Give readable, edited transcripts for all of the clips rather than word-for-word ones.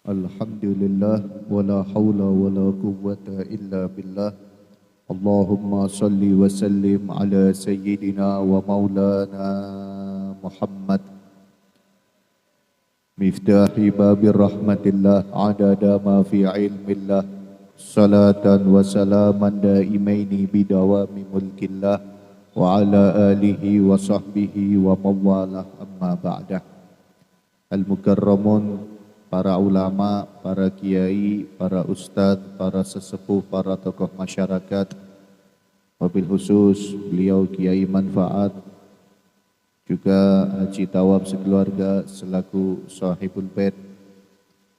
Alhamdulillah wala haula wala quwwata illa billah. Allahumma salli wa sallim ala sayyidina wa maulana Muhammad miftahi babir rahmatillah adada ma fi ilmillah salatan wa salaman daimaini bidawami mulkillah wa ala alihi wa sahbihi wa mawalah amma ba'dah. Al-mukarramun, para ulama, para kiai, para ustadz, para sesepuh, para tokoh masyarakat, wabil khusus beliau Kiai Manfaat, juga Haji Tawab sekeluarga selaku sahibul bait,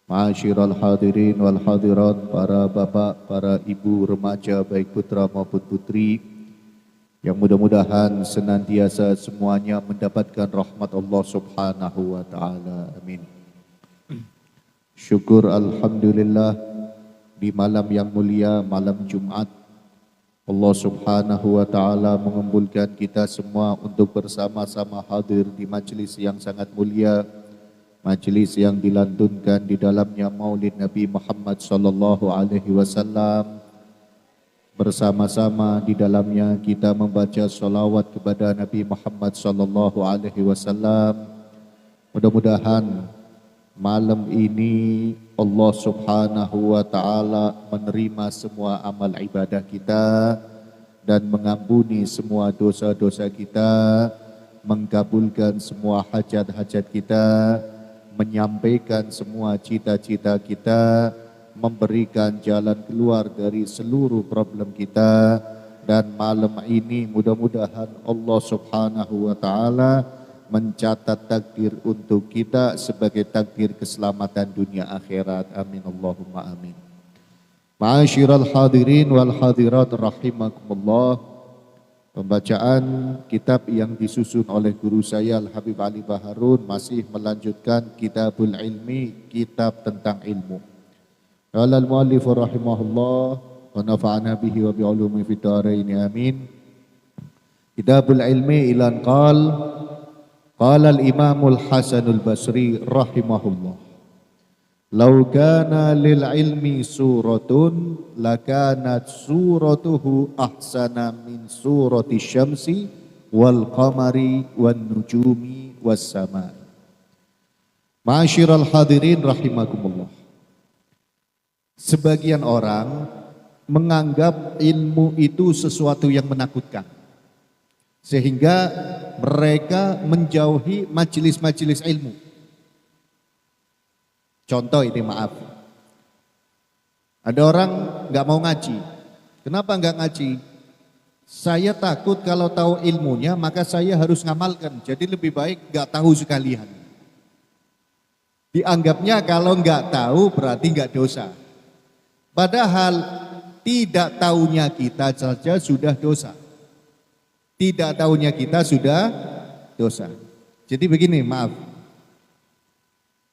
ma'asyiral hadirin wal hadirat, para bapak, para ibu, remaja baik putra maupun putri, yang mudah-mudahan senantiasa semuanya mendapatkan rahmat Allah Subhanahu wa taala. Amin. Syukur alhamdulillah di malam yang mulia, malam Jumat, Allah Subhanahu wa taala mengumpulkan kita semua untuk bersama-sama hadir di majelis yang sangat mulia, majelis yang dilantunkan di dalamnya Maulid Nabi Muhammad sallallahu alaihi wasallam. Bersama-sama di dalamnya kita membaca salawat kepada Nabi Muhammad sallallahu alaihi wasallam. Mudah-mudahan malam ini Allah Subhanahu wa taala menerima semua amal ibadah kita dan mengampuni semua dosa-dosa kita, mengabulkan semua hajat-hajat kita, menyampaikan semua cita-cita kita, memberikan jalan keluar dari seluruh problem kita. Dan malam ini mudah-mudahan Allah Subhanahu wa taala mencatat takdir untuk kita sebagai takdir keselamatan dunia akhirat. Amin Allahumma amin. Ma'asyiral hadirin wal hadirat rahimakumullah. Pembacaan kitab yang disusun oleh guru saya Al-Habib Ali Baharun masih melanjutkan Kitabul Ilmi, kitab tentang ilmu. Qala al-muallif rahimahullah wa nafa'ana bihi wa bi'ulumi fid dharain amin. Kitabul Ilmi ilan Qala al-Imamul Hasanul Basri rahimahullah, "Law kana lil ilmi suratun lakanat suratuhu ahsana min surati syamsi wal qamari wan nujumi was sama." Ma'asyiral hadirin rahimakumullah. Sebagian orang menganggap ilmu itu sesuatu yang menakutkan, sehingga mereka menjauhi majelis-majelis ilmu. Contoh ini, maaf, ada orang nggak mau ngaji. Kenapa nggak ngaji? Saya takut kalau tahu ilmunya maka saya harus ngamalkan. Jadi lebih baik nggak tahu sekalian. Dianggapnya kalau nggak tahu berarti nggak dosa. Padahal tidak tahunya kita saja sudah dosa. Tidak tahunya kita sudah dosa. Jadi begini, maaf.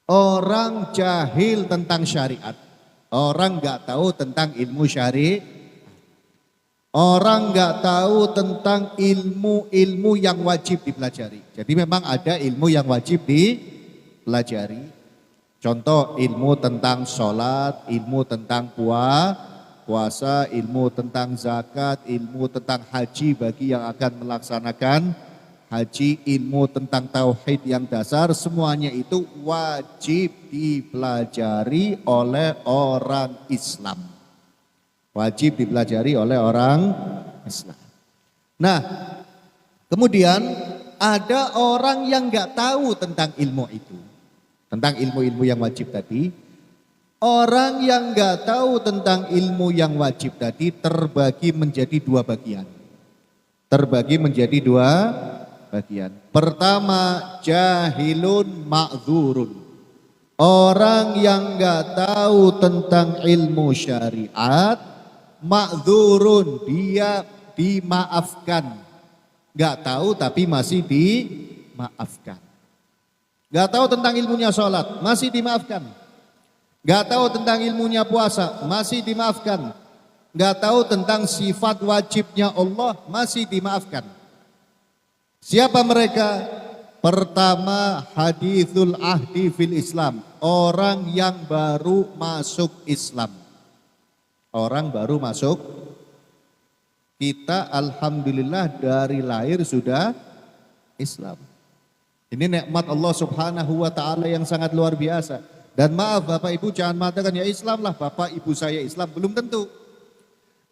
Orang jahil tentang syariat, orang nggak tahu tentang ilmu syari, orang nggak tahu tentang ilmu-ilmu yang wajib dipelajari. Jadi memang ada ilmu yang wajib dipelajari. Contoh ilmu tentang sholat, ilmu tentang puasa, ilmu tentang zakat, ilmu tentang haji bagi yang akan melaksanakan haji, ilmu tentang tauhid yang dasar, semuanya itu wajib dipelajari oleh orang Islam. Wajib dipelajari oleh orang Islam. Nah, kemudian ada orang yang nggak tahu tentang ilmu itu, tentang ilmu-ilmu yang wajib tadi. Orang yang nggak tahu tentang ilmu yang wajib tadi terbagi menjadi dua bagian. Terbagi menjadi dua bagian. Pertama, jahilun ma'dzurun. Orang yang nggak tahu tentang ilmu syariat, ma'dzurun, dia dimaafkan. Nggak tahu tapi masih dimaafkan. Nggak tahu tentang ilmunya sholat, masih dimaafkan. Gak tahu tentang ilmunya puasa, masih dimaafkan. Gak tahu tentang sifat wajibnya Allah, masih dimaafkan. Siapa mereka? Pertama, hadithul ahdi fil Islam. Orang yang baru masuk Islam. Orang baru masuk. Kita alhamdulillah dari lahir sudah Islam. Ini nikmat Allah subhanahu wa ta'ala yang sangat luar biasa. Dan maaf Bapak Ibu jangan mengatakan ya Islam lah Bapak Ibu saya Islam. Belum tentu.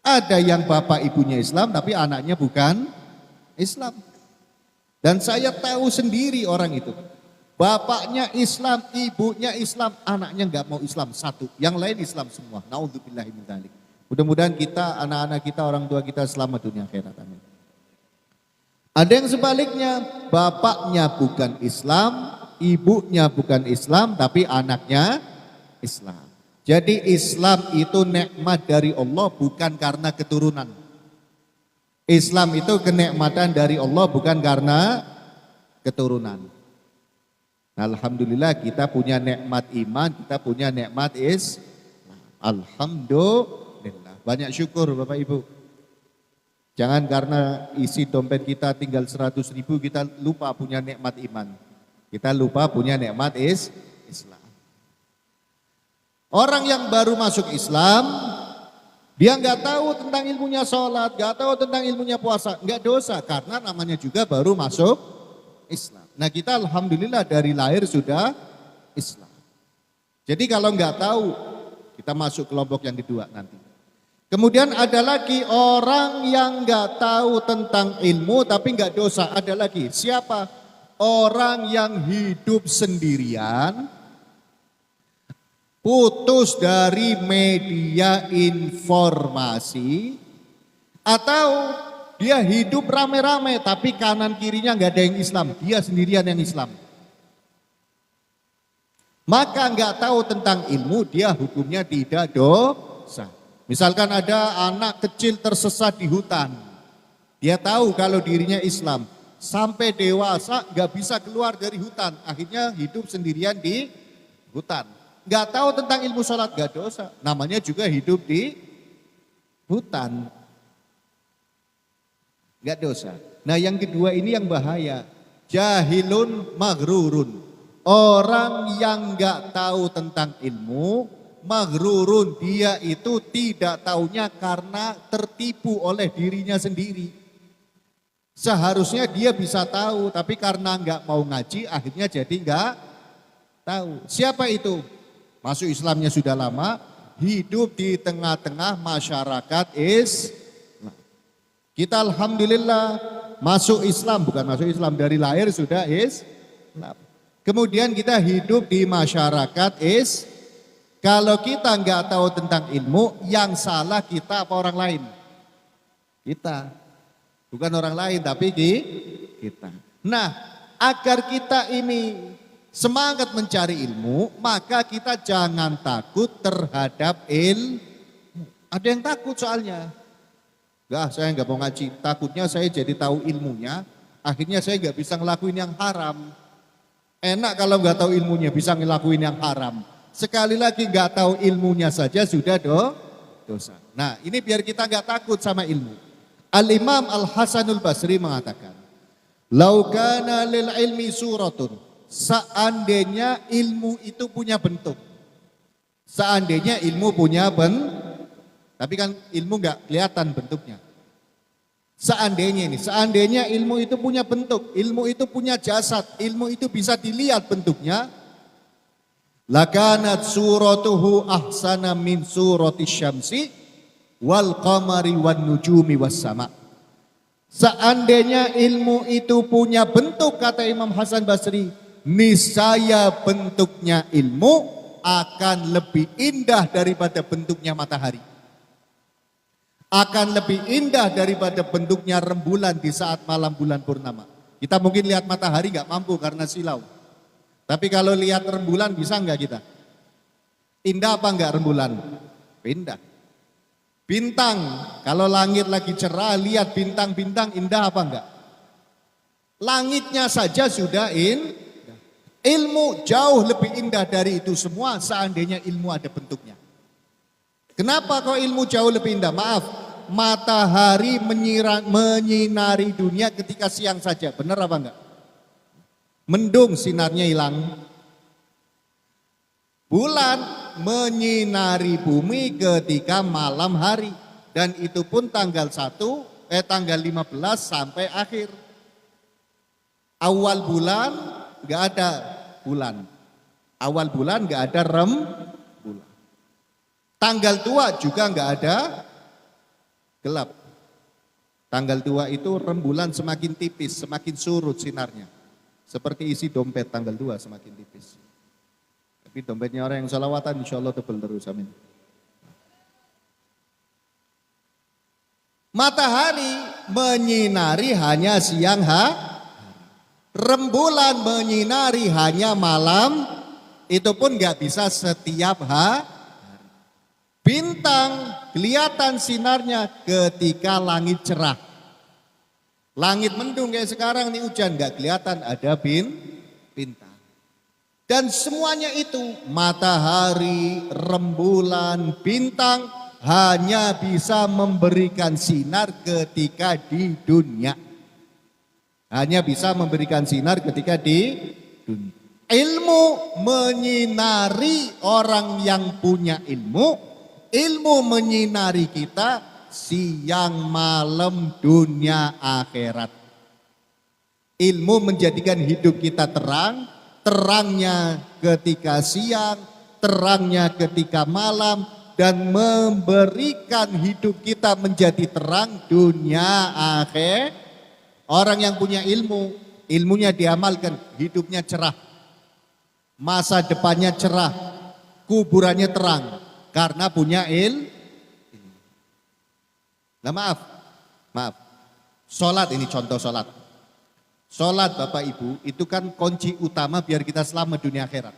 Ada yang Bapak Ibunya Islam tapi anaknya bukan Islam. Dan saya tahu sendiri orang itu. Bapaknya Islam, ibunya Islam, anaknya nggak mau Islam satu. Yang lain Islam semua. Naudzubillahi min dzalik. Mudah-mudahan kita, anak-anak kita, orang tua kita selamat dunia akhirat. Amin. Ada yang sebaliknya, bapaknya bukan Islam, ibunya bukan Islam, tapi anaknya Islam. Jadi Islam itu nikmat dari Allah bukan karena keturunan. Islam itu kenikmatan dari Allah bukan karena keturunan. Alhamdulillah kita punya nikmat iman, kita punya nikmat Alhamdulillah. Banyak syukur Bapak Ibu. Jangan karena isi dompet kita tinggal 100.000 kita lupa punya nikmat iman. Kita lupa punya nikmat Islam. Orang yang baru masuk Islam, dia nggak tahu tentang ilmunya sholat, nggak tahu tentang ilmunya puasa, nggak dosa karena namanya juga baru masuk Islam. Nah kita alhamdulillah dari lahir sudah Islam. Jadi kalau nggak tahu, kita masuk kelompok yang kedua nanti. Kemudian ada lagi orang yang nggak tahu tentang ilmu tapi nggak dosa. Ada lagi siapa? Orang yang hidup sendirian, putus dari media informasi, atau dia hidup rame-rame tapi kanan kirinya nggak ada yang Islam, dia sendirian yang Islam. Maka nggak tahu tentang ilmu, dia hukumnya tidak dosa. Misalkan ada anak kecil tersesat di hutan, dia tahu kalau dirinya Islam, sampai dewasa nggak bisa keluar dari hutan, akhirnya hidup sendirian di hutan. Nggak tahu tentang ilmu sholat, nggak dosa. Namanya juga hidup di hutan. Nggak dosa. Nah yang kedua ini yang bahaya. Jahilun maghrurun. Orang yang nggak tahu tentang ilmu, maghrurun. Dia itu tidak taunya karena tertipu oleh dirinya sendiri. Seharusnya dia bisa tahu, tapi karena nggak mau ngaji, akhirnya jadi nggak tahu. Siapa itu? Masuk Islamnya sudah lama, hidup di tengah-tengah masyarakat Islam. Kita alhamdulillah masuk Islam, bukan masuk Islam dari lahir sudah Islam. Kemudian kita hidup di masyarakat Islam. Kalau kita nggak tahu tentang ilmu, yang salah kita apa orang lain? Kita, bukan orang lain tapi kita. Nah, agar kita ini semangat mencari ilmu, maka kita jangan takut terhadap ilmu. Ada yang takut soalnya. Enggak, saya nggak mau ngaji. Takutnya saya jadi tahu ilmunya, akhirnya saya nggak bisa ngelakuin yang haram. Enak kalau nggak tahu ilmunya bisa ngelakuin yang haram. Sekali lagi nggak tahu ilmunya saja sudah dosa. Nah ini biar kita nggak takut sama ilmu. Al-Imam Al-Hasanul Basri mengatakan, "Lau kana lil ilmi suratun." Seandainya ilmu itu punya bentuk. Seandainya ilmu punya tapi kan ilmu nggak kelihatan bentuknya. Seandainya ilmu itu punya bentuk, ilmu itu punya jasad, ilmu itu bisa dilihat bentuknya. Lakanat suratuhu ahsana min surati syamsi wal qamari wan nujumi was sama. Seandainya ilmu itu punya bentuk, kata Imam Hasan Basri, niscaya bentuknya ilmu akan lebih indah daripada bentuknya matahari. Akan lebih indah daripada bentuknya rembulan di saat malam bulan purnama. Kita mungkin lihat matahari gak mampu karena silau. Tapi kalau lihat rembulan bisa enggak kita? Indah apa enggak rembulan? Indah. Bintang, kalau langit lagi cerah, lihat bintang-bintang indah apa enggak? Langitnya saja sudah indah. Ilmu jauh lebih indah dari itu semua seandainya ilmu ada bentuknya. Kenapa kok ilmu jauh lebih indah? Maaf, matahari menyinari dunia ketika siang saja, benar apa enggak? mendung sinarnya hilang. Bulan menyinari bumi ketika malam hari. Dan itu pun tanggal 15 sampai akhir. Awal bulan nggak ada bulan. Awal bulan nggak ada bulan. Tanggal tua juga nggak ada gelap. Tanggal tua itu rembulan semakin tipis, semakin surut sinarnya. Seperti isi dompet tanggal 2 semakin tipis. Tapi dompetnya orang yang sholawatan insya Allah tebal terus, amin. Matahari menyinari hanya siang hari. Rembulan menyinari hanya malam, itu pun nggak bisa setiap hari. Bintang kelihatan sinarnya ketika langit cerah. Langit mendung kayak sekarang nih hujan nggak kelihatan ada bintang. Dan semuanya itu matahari, rembulan, bintang hanya bisa memberikan sinar ketika di dunia. Hanya bisa memberikan sinar ketika di dunia. Ilmu menyinari orang yang punya ilmu. Ilmu menyinari kita siang malam dunia akhirat. Ilmu menjadikan hidup kita terang. Terangnya ketika siang, terangnya ketika malam. Dan memberikan hidup kita menjadi terang dunia akhirat. Orang yang punya ilmu, ilmunya diamalkan, hidupnya cerah. Masa depannya cerah, kuburannya terang. Karena punya ilmu. Nah maaf. Sholat ini contoh sholat. Sholat Bapak Ibu itu kan kunci utama biar kita selamat dunia akhirat.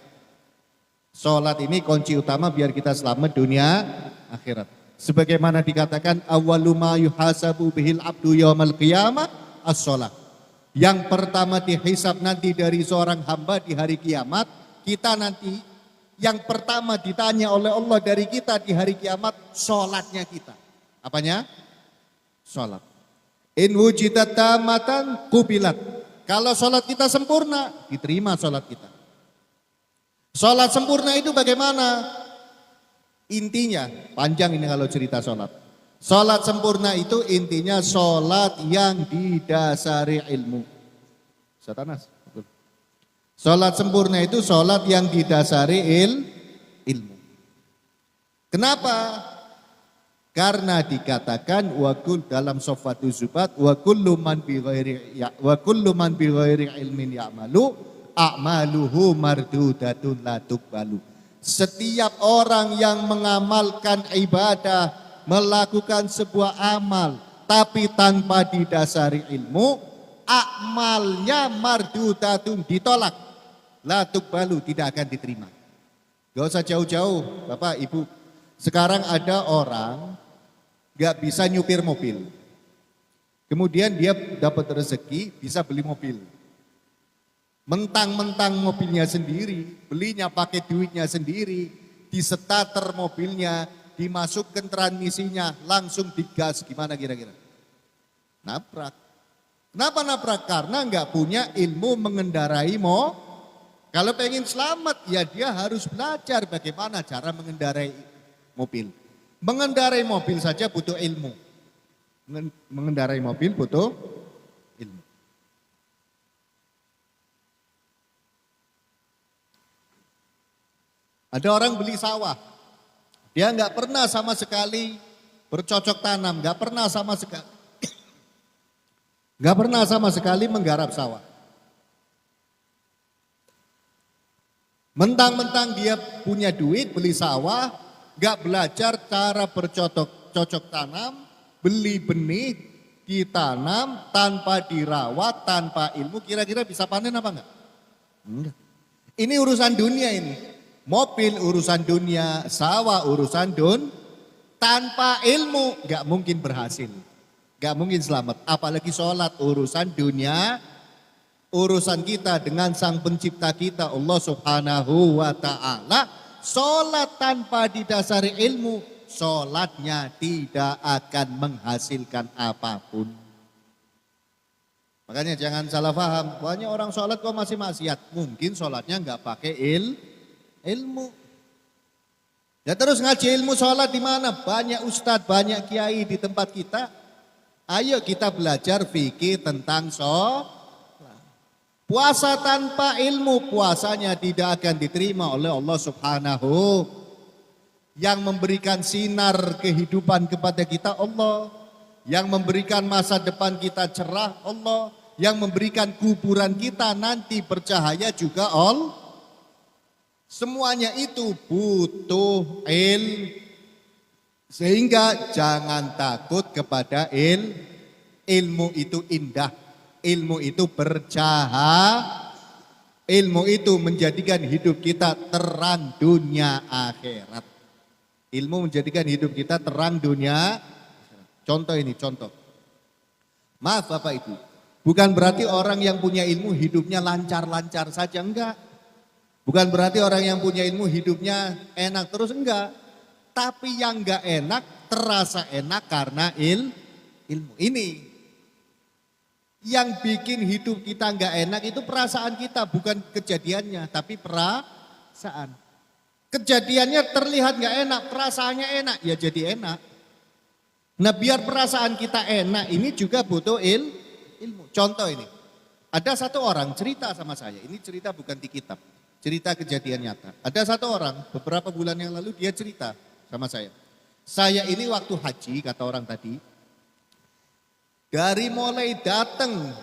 Sholat ini kunci utama biar kita selamat dunia akhirat. Sebagaimana dikatakan awwalu ma yuhasabu bihil abdu yaumal qiyamah as-sholat. Yang pertama dihisab nanti dari seorang hamba di hari kiamat, kita nanti yang pertama ditanya oleh Allah dari kita di hari kiamat, sholatnya kita. Apanya? Sholat. In wujidat tamatan kubilat. Kalau sholat kita sempurna, diterima sholat kita. Sholat sempurna itu bagaimana? Intinya, panjang ini kalau cerita sholat. Sholat sempurna itu intinya sholat yang didasari ilmu. Satanas. Sholat sempurna itu sholat yang didasari ilmu. Kenapa? Karena dikatakan wakul dalam Sofatu Zubat wa kullu man bi ghairi ilmin ya'malu a'maluhu mardudatun la tuqbalu. Setiap orang yang mengamalkan ibadah, melakukan sebuah amal tapi tanpa didasari ilmu, amalnya mardudatun, ditolak, la tuqbalu, tidak akan diterima. Gak usah jauh-jauh Bapak Ibu. Sekarang ada orang gak bisa nyupir mobil, kemudian dia dapat rezeki bisa beli mobil. Mentang-mentang mobilnya sendiri, belinya pakai duitnya sendiri, disetater mobilnya, dimasukkan transmisinya, langsung digas, gimana kira-kira? Nabrak. Kenapa nabrak? Karena nggak punya ilmu mengendarai Kalau pengen selamat, ya dia harus belajar bagaimana cara mengendarai mobil. Mengendarai mobil saja butuh ilmu. Mengendarai mobil butuh ilmu. Ada orang beli sawah, dia nggak pernah sama sekali bercocok tanam, nggak pernah sama sekali menggarap sawah. Mentang-mentang dia punya duit beli sawah, nggak belajar cara bercocok tanam, beli benih, ditanam tanpa dirawat, tanpa ilmu, kira-kira bisa panen apa enggak? Enggak. Ini urusan dunia ini. Mobil urusan dunia, sawah urusan tanpa ilmu gak mungkin berhasil, gak mungkin selamat. Apalagi sholat urusan dunia, urusan kita dengan sang pencipta kita Allah Subhanahu wa ta'ala. Sholat tanpa didasari ilmu, sholatnya tidak akan menghasilkan apapun. Makanya jangan salah paham, banyak orang sholat kok masih maksiat. Mungkin sholatnya nggak pakai ilmu. Ya terus ngaji ilmu sholat di mana? Banyak ustadz, banyak kiai di tempat kita. Ayo kita belajar fikih tentang sholat. Puasa tanpa ilmu, puasanya tidak akan diterima oleh Allah Subhanahu. Yang memberikan sinar kehidupan kepada kita Allah. Yang memberikan masa depan kita cerah Allah. Yang memberikan kuburan kita nanti bercahaya juga Allah. Semuanya itu butuh sehingga jangan takut kepada ilmu itu indah, ilmu itu bercahaya, ilmu itu menjadikan hidup kita terang dunia akhirat. Ilmu menjadikan hidup kita terang dunia. Contoh ini, contoh. Maaf Bapak Ibu, bukan berarti orang yang punya ilmu hidupnya lancar-lancar saja, enggak. Bukan berarti orang yang punya ilmu hidupnya enak terus, enggak. Tapi yang enggak enak terasa enak karena ilmu. Ini yang bikin hidup kita enggak enak itu perasaan kita, bukan kejadiannya, tapi perasaan. Kejadiannya terlihat enggak enak, perasaannya enak, ya jadi enak. Nah biar perasaan kita enak ini juga butuh ilmu. Contoh ini, ada satu orang cerita sama saya, ini cerita bukan di kitab. Cerita kejadian nyata. Ada satu orang beberapa bulan yang lalu dia cerita sama saya. Saya ini waktu haji kata orang tadi. Dari mulai datang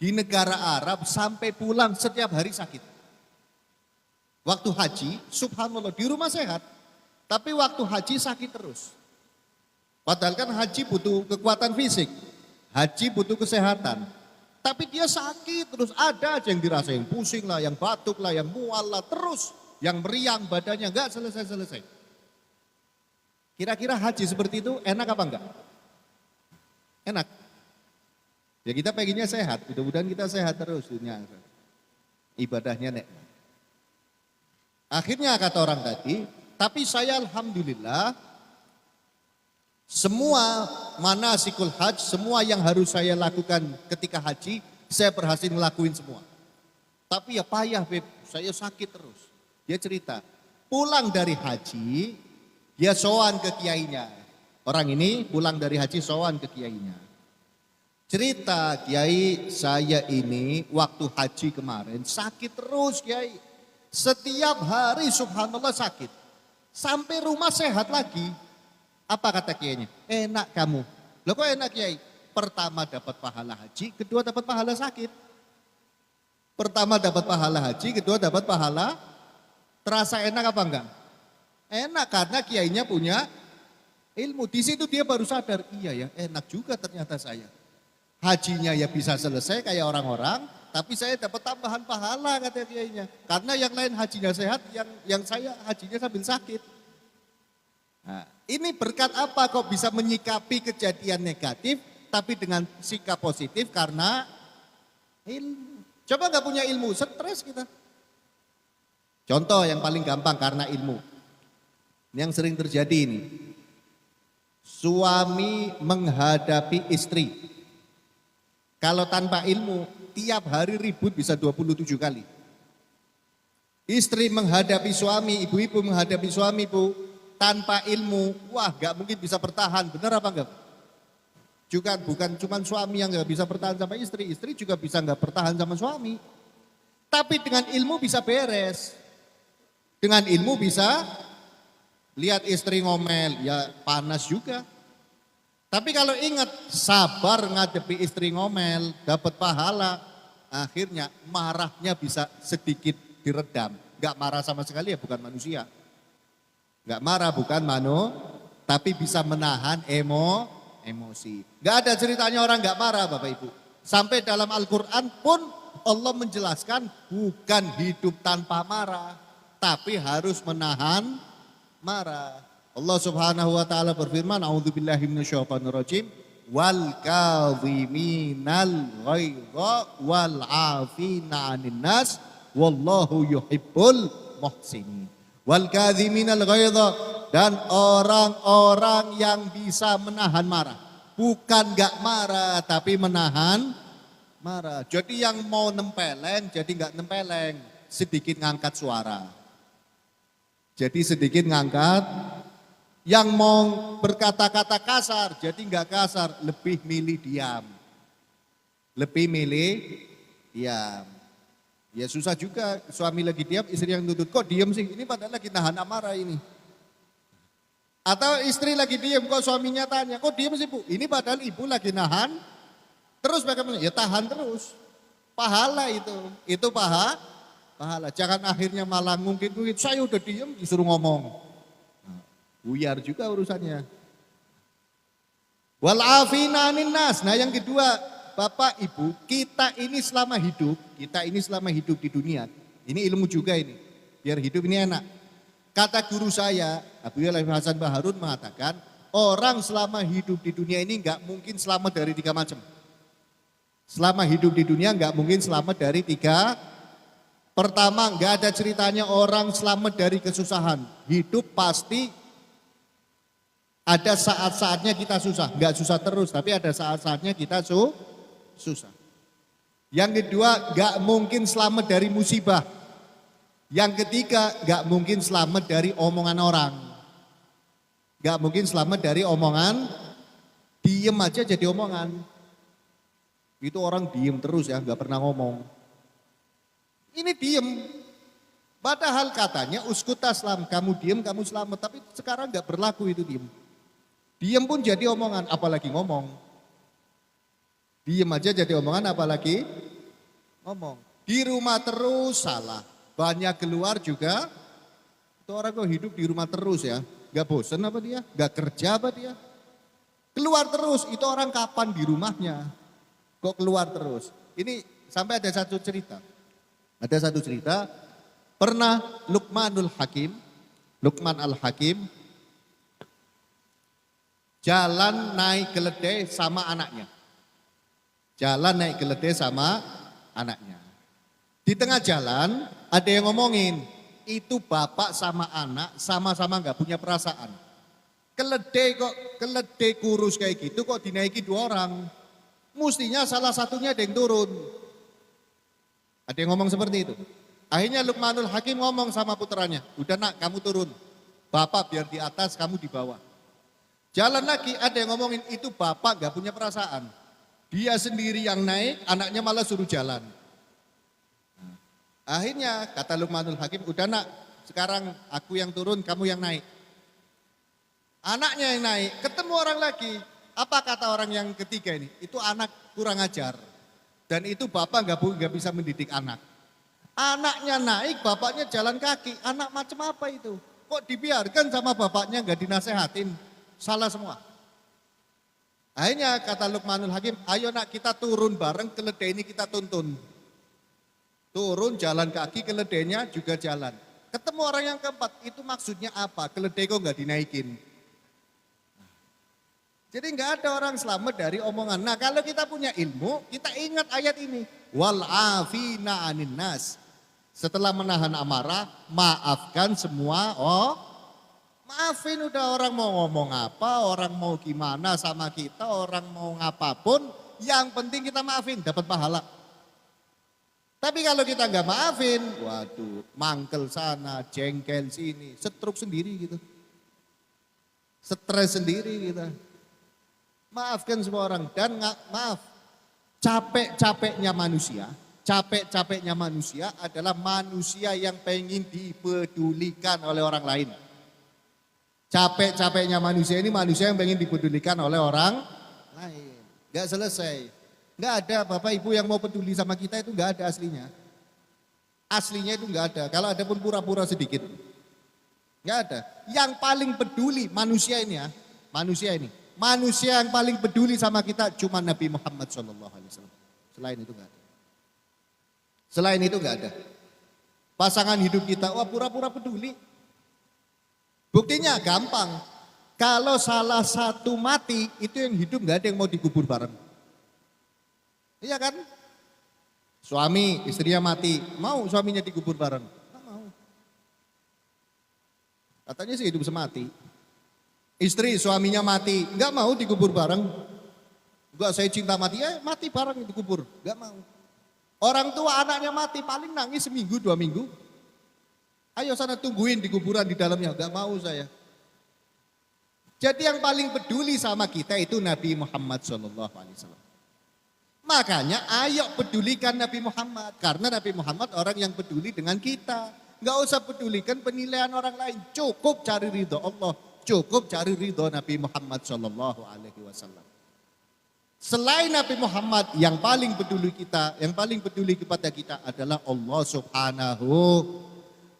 di negara Arab sampai pulang setiap hari sakit. Waktu haji subhanallah di rumah sehat. Tapi waktu haji sakit terus. Padahal kan haji butuh kekuatan fisik. Haji butuh kesehatan. Tapi dia sakit terus, ada aja yang dirasain pusing lah, yang batuk lah, yang mual lah, terus yang meriang badannya enggak selesai-selesai. Kira-kira haji seperti itu enak apa enggak? Enak. Ya kita pengennya sehat, mudah-mudahan kita sehat terus dunia. Ibadahnya nek. Akhirnya kata orang tadi, tapi saya alhamdulillah semua manasikul haji, semua yang harus saya lakukan ketika haji, saya berhasil ngelakuin semua. Tapi ya payah Beb, saya sakit terus. Dia cerita, pulang dari haji, dia sowan ke kiainya. Orang ini pulang dari haji sowan ke kiainya. Cerita, Kiai saya ini waktu haji kemarin sakit terus Kiai. Setiap hari subhanallah sakit. Sampai rumah sehat lagi. Apa kata kiainya? Enak kamu. Loh kok enak Kiai? Pertama dapat pahala haji, kedua dapat pahala sakit. Pertama dapat pahala haji, kedua dapat pahala. Terasa enak apa enggak? Enak karena kiainya punya ilmu. Di situ dia baru sadar, iya ya enak juga ternyata saya. Hajinya ya bisa selesai kayak orang-orang, tapi saya dapat tambahan pahala kata kiainya. Karena yang lain hajinya sehat, yang saya hajinya sambil sakit. Nah, ini berkat apa kok bisa menyikapi kejadian negatif tapi dengan sikap positif karena ilmu. Coba gak punya ilmu, stres kita. Contoh yang paling gampang karena ilmu. Yang sering terjadi ini. Suami menghadapi istri. Kalau tanpa ilmu, tiap hari ribut bisa 27 kali. Istri menghadapi suami, ibu-ibu menghadapi suami, Bu. Tanpa ilmu, wah gak mungkin bisa bertahan, benar apa enggak? Juga bukan cuma suami yang gak bisa bertahan sama istri, istri juga bisa gak bertahan sama suami. Tapi dengan ilmu bisa beres. Dengan ilmu bisa lihat istri ngomel, ya panas juga. Tapi kalau ingat sabar ngadepi istri ngomel, dapat pahala, akhirnya marahnya bisa sedikit diredam. Gak marah sama sekali ya bukan manusia. Gak marah bukan tapi bisa menahan emosi. Gak ada ceritanya orang gak marah Bapak Ibu. Sampai dalam Al-Quran pun Allah menjelaskan bukan hidup tanpa marah. Tapi harus menahan marah. Allah Subhanahu wa taala berfirman, a'udzubillahi minasyaitonirrajim, wal kadhiminal ghaidha wal 'afina 'anil nas wallahu yuhibbul muhsinin. Wal kadhiminal ghaidha, dan orang-orang yang bisa menahan marah. Bukan gak marah tapi menahan marah. Jadi yang mau nempeleng jadi nggak nempeleng, sedikit ngangkat suara. Jadi sedikit ngangkat, yang mau berkata-kata kasar jadi nggak kasar, lebih milih diam. Lebih milih diam. Ya susah juga, suami lagi diam, istri yang nuntut, kok diam sih? Ini padahal lagi nahan amarah ini. Atau istri lagi diam, kok suaminya tanya, kok diam sih Bu? Ini padahal ibu lagi nahan, terus bagaimana? Ya tahan terus. Pahala itu pahala. Jangan akhirnya malah ngungkit-ngungkit, saya udah diam disuruh ngomong. Nah, buyar juga urusannya. Wal afina anin nas. Nah yang kedua, Bapak Ibu, kita ini selama hidup di dunia, ini ilmu juga ini, biar hidup ini enak. Kata guru saya, Abu Yalif Hasan Baharun mengatakan, orang selama hidup di dunia ini nggak mungkin selamat dari 3 macam. Selama hidup di dunia nggak mungkin selamat dari 3. Pertama, nggak ada ceritanya orang selamat dari kesusahan. Hidup pasti ada saat-saatnya kita susah, nggak susah terus, tapi ada saat-saatnya kita susah. Yang kedua, gak mungkin selamat dari musibah. Yang ketiga, gak mungkin selamat dari omongan orang. Gak mungkin selamat dari omongan, diem aja jadi omongan. Itu orang diem terus ya, gak pernah ngomong. Ini diem. Padahal katanya uskut taslam, kamu diem kamu selamat. Tapi sekarang gak berlaku itu diem. Diem pun jadi omongan, apalagi ngomong. Diem aja jadi omongan apalagi ngomong. Di rumah terus salah. Banyak keluar juga. Itu orang kok hidup di rumah terus ya. Gak bosen apa dia? Gak kerja apa dia? Keluar terus. Itu orang kapan di rumahnya? Kok keluar terus? Ini sampai ada satu cerita. Ada satu cerita. Pernah Luqman Al-Hakim. Jalan naik keledai sama anaknya. Jalan naik keledai sama anaknya. Di tengah jalan ada yang ngomongin, itu bapak sama anak sama-sama gak punya perasaan. Keledai kurus kayak gitu kok dinaiki 2 orang. Mestinya salah satunya ada yang turun. Ada yang ngomong seperti itu. Akhirnya Luqmanul Hakim ngomong sama putranya, udah nak kamu turun. Bapak biar di atas, kamu di bawah. Jalan lagi ada yang ngomongin, itu bapak gak punya perasaan. Dia sendiri yang naik, anaknya malah suruh jalan. Akhirnya kata Luqmanul Hakim, udah nak, sekarang aku yang turun, kamu yang naik. Anaknya yang naik, ketemu orang lagi. Apa kata orang yang ketiga ini? Itu anak kurang ajar. Dan itu bapak gak bisa mendidik anak. Anaknya naik, bapaknya jalan kaki. Anak macam apa itu? Kok dibiarkan sama bapaknya gak dinasehatin? Salah semua. Akhirnya kata Luqmanul Hakim, ayo nak kita turun bareng, keledai ini kita tuntun. Turun jalan kaki, keledainya juga jalan. Ketemu orang yang keempat, itu maksudnya apa? Keledai kok gak dinaikin? Jadi gak ada orang selamat dari omongan. Nah kalau kita punya ilmu, kita ingat ayat ini. Wal afina anin nas. Setelah menahan amarah, maafkan semua. Maafin udah, orang mau ngomong apa, orang mau gimana sama kita, orang mau ngapapun, yang penting kita maafin, dapat pahala. Tapi kalau kita nggak maafin, waduh, mangkel sana, jengkel sini, setruk sendiri gitu. Stres sendiri kita. Maafkan semua orang dan maaf, capek-capeknya manusia adalah manusia yang pengen dipedulikan oleh orang lain. Capek-capeknya manusia ini manusia yang pengen dipedulikan oleh orang lain. Gak selesai. Gak ada Bapak Ibu yang mau peduli sama kita, itu gak ada aslinya. Aslinya itu gak ada. Kalau ada pun pura-pura sedikit. Gak ada. Yang paling peduli manusia ini ya. Manusia ini. Manusia yang paling peduli sama kita cuma Nabi Muhammad SAW. Selain itu gak ada. Selain itu gak ada. Pasangan hidup kita, wah pura-pura peduli. Buktinya gampang. Kalau salah satu mati, itu yang hidup gak ada yang mau dikubur bareng. Iya kan? Suami, istrinya mati, mau suaminya dikubur bareng? Nggak mau. Katanya sih hidup semati. Istri, suaminya mati, gak mau dikubur bareng. Enggak, saya cinta mati, ya mati bareng itu kubur. Enggak mau. Orang tua anaknya mati paling nangis seminggu 2 minggu. Ayo sana tungguin di kuburan di dalamnya, enggak mau saya. Jadi yang paling peduli sama kita itu Nabi Muhammad SAW. Makanya ayo pedulikan Nabi Muhammad. Karena Nabi Muhammad orang yang peduli dengan kita. Enggak usah pedulikan penilaian orang lain. Cukup cari ridho Allah. Cukup cari ridho Nabi Muhammad SAW. Selain Nabi Muhammad, yang paling peduli kita, yang paling peduli kepada kita adalah Allah Subhanahu.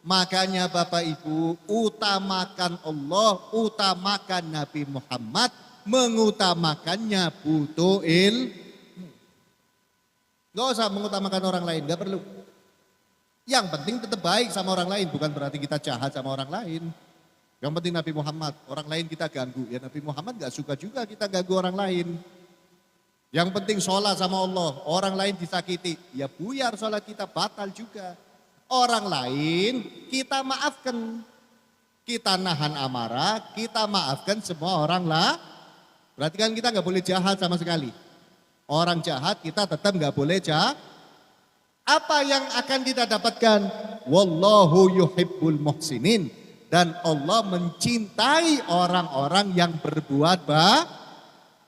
Makanya Bapak Ibu, utamakan Allah, utamakan Nabi Muhammad, mengutamakannya butuh ilmu. Gak usah mengutamakan orang lain, gak perlu. Yang penting tetap baik sama orang lain, bukan berarti kita jahat sama orang lain. Yang penting Nabi Muhammad, orang lain kita ganggu. Ya Nabi Muhammad gak suka juga kita ganggu orang lain. Yang penting sholat sama Allah, orang lain disakiti, ya buyar sholat kita batal juga. Orang lain kita maafkan, kita nahan amarah, kita maafkan semua orang lah. Berarti kan kita nggak boleh jahat sama sekali. Orang jahat kita tetap nggak boleh jahat. Apa yang akan kita dapatkan? Wallahu yuhibbul muhsinin. Dan Allah mencintai orang-orang yang berbuat baik.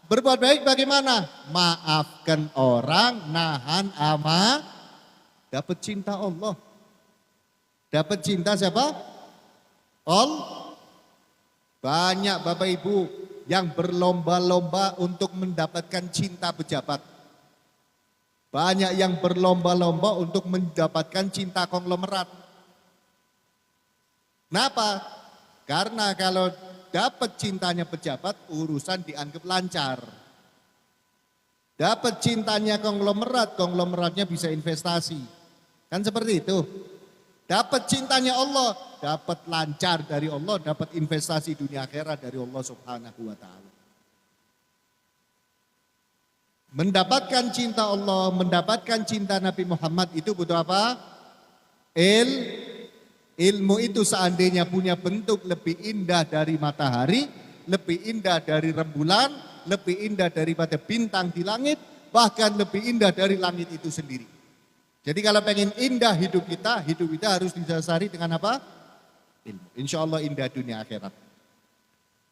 Berbuat baik bagaimana? Maafkan orang, nahan amarah, dapat cinta Allah. Dapat cinta siapa? Allah. Banyak Bapak Ibu yang berlomba-lomba untuk mendapatkan cinta pejabat. Banyak yang berlomba-lomba untuk mendapatkan cinta konglomerat. Kenapa? Karena kalau dapat cintanya pejabat, urusan dianggap lancar. Dapat cintanya konglomerat, konglomeratnya bisa investasi. Kan seperti itu. Dapat cintanya Allah, dapat lancar dari Allah, dapat investasi dunia akhirat dari Allah Subhanahu wa ta'ala. Mendapatkan cinta Allah, mendapatkan cinta Nabi Muhammad itu butuh apa? Ilmu itu seandainya punya bentuk lebih indah dari matahari, lebih indah dari rembulan, lebih indah daripada bintang di langit, bahkan lebih indah dari langit itu sendiri. Jadi kalau pengen indah hidup kita harus didasari dengan apa? Ilmu. Insya Allah indah dunia akhirat.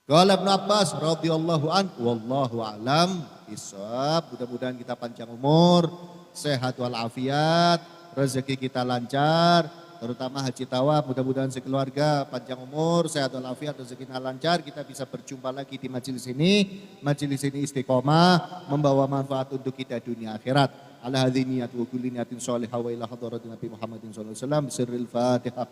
Qala Ibnu Abbas radhiyallahu anhu, wallahu a'lam bishawab. Mudah-mudahan kita panjang umur, sehat walafiat, rezeki kita lancar, terutama haji tawaf. Mudah-mudahan sekeluarga panjang umur, sehat walafiat, rezekinya lancar. Kita bisa berjumpa lagi di majelis ini. Majelis ini istiqomah, membawa manfaat untuk kita dunia akhirat. Ala hadhi niyat wa kulli niyatin sholihah wa ila hadratin Nabi Muhammadin sallallahu alaihi wasallam. Sirril Fatihah.